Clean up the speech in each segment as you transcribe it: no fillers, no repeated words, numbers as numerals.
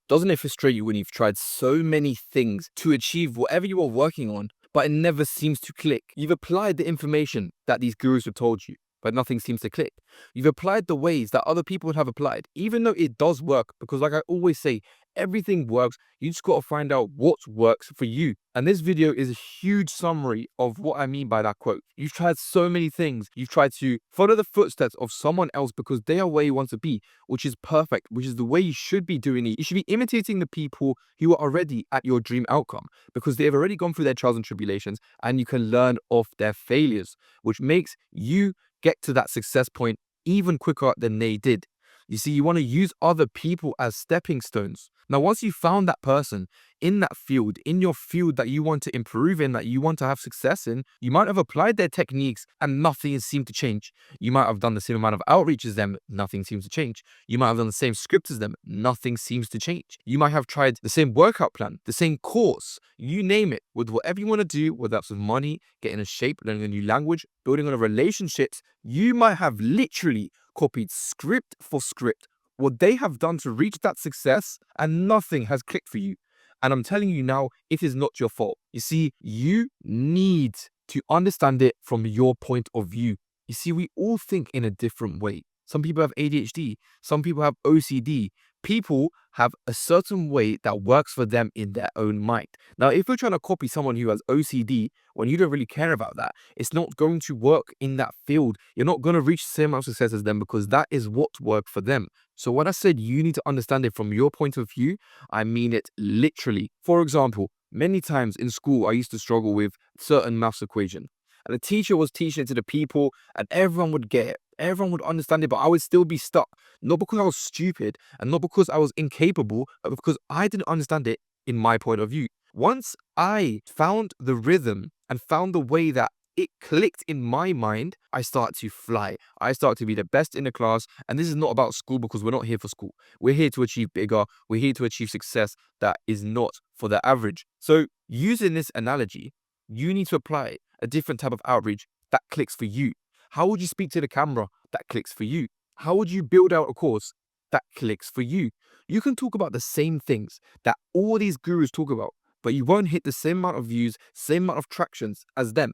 Doesn't it frustrate you when you've tried so many things to achieve whatever you are working on, but it never seems to click? You've applied the information that these gurus have told you, but nothing seems to click. You've applied the ways that other people have applied, even though it does work, because like I always say, everything works. You just got to find out what works for you. And this video is a huge summary of what I mean by that quote. You've tried so many things. You've tried to follow the footsteps of someone else because they are where you want to be, which is perfect, which is the way you should be doing it. You should be imitating the people who are already at your dream outcome because they have already gone through their trials and tribulations, and you can learn off their failures, which makes you get to that success point even quicker than they did. You see, you want to use other people as stepping stones. Now, once you found that person in that field, in your field that you want to improve in, that you want to have success in, you might have applied their techniques and nothing has seemed to change. You might have done the same amount of outreach as them, nothing seems to change. You might have done the same script as them, nothing seems to change. You might have tried the same workout plan, the same course, you name it, with whatever you want to do, whether that's with money, getting in shape, learning a new language, building on a relationships. You might have literally copied script for script what they have done to reach that success, and nothing has clicked for you. And I'm telling you now, it is not your fault. You see, you need to understand it from your point of view. You see, we all think in a different way. Some people have ADHD, some people have OCD. People have a certain way that works for them in their own mind. Now, if you're trying to copy someone who has OCD when you don't really care about that, it's not going to work in that field. You're not going to reach the same amount of success as them because that is what worked for them. So when I said you need to understand it from your point of view, I mean it literally. For example, many times in school, I used to struggle with certain maths equation. And the teacher was teaching it to the people and everyone would get it. Everyone would understand it, but I would still be stuck. Not because I was stupid and not because I was incapable, but because I didn't understand it in my point of view. Once I found the rhythm and found the way that it clicked in my mind, I start to fly. I start to be the best in the class. And this is not about school because we're not here for school. We're here to achieve bigger. We're here to achieve success that is not for the average. So using this analogy, you need to apply a different type of outreach that clicks for you. How would you speak to the camera that clicks for you? How would you build out a course that clicks for you? You can talk about the same things that all these gurus talk about, but you won't hit the same amount of views, same amount of tractions as them.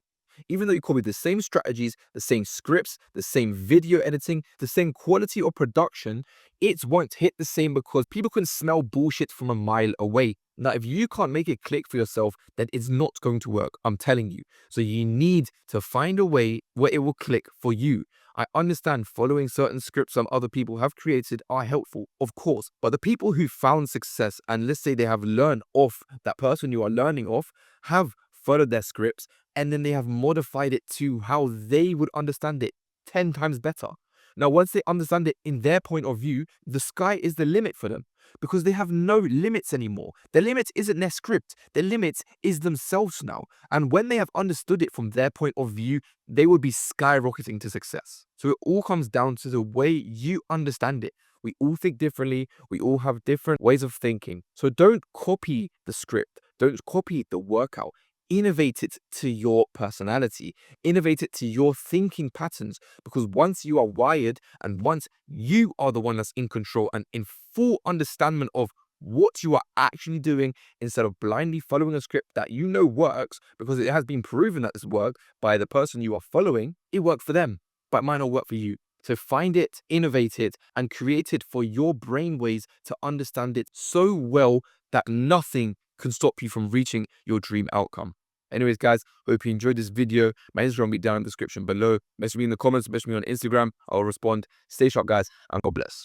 Even though you copy the same strategies, the same scripts, the same video editing, the same quality of production, it won't hit the same because people can smell bullshit from a mile away. Now, if you can't make it click for yourself, then it's not going to work. I'm telling you. So you need to find a way where it will click for you. I understand following certain scripts some other people have created are helpful, of course, but the people who found success, and let's say they have learned off that person you are learning off, have followed their scripts, and then they have modified it to how they would understand it 10 times better. Now, once they understand it in their point of view, the sky is the limit for them because they have no limits anymore. The limit isn't their script. The limit is themselves now. And when they have understood it from their point of view, they will be skyrocketing to success. So it all comes down to the way you understand it. We all think differently. We all have different ways of thinking. So don't copy the script. Don't copy the workout. Innovate it to your personality, innovate it to your thinking patterns, because once you are wired and once you are the one that's in control and in full understanding of what you are actually doing instead of blindly following a script that you know works because it has been proven that this worked by the person you are following, it worked for them, but it might not work for you. So find it, innovate it, and create it for your brainwaves to understand it so well that nothing can stop you from reaching your dream outcome. Anyways, guys, hope you enjoyed this video. My Instagram will be down in the description below. Message me in the comments, message me on Instagram. I'll respond. Stay sharp, guys, and God bless.